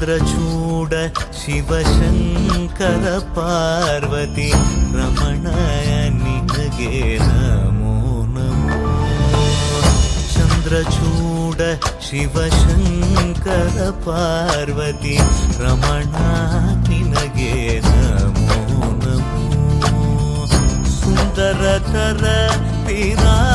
ಚಂದ್ರಚೂಡ ಶಿವಶಂಕರ ಪಾರ್ವತಿ ರಮಣ ನಿನಗೆ ನಮೋ ನಮೋ. ಚಂದ್ರಚೂಡ ಶಿವಶಂಕರ ಪಾರ್ವತಿ ರಮಣ ನಿನಗೆ ನಮೋ ನಮೋ. ಸುಂದರತರ ವಿರಾ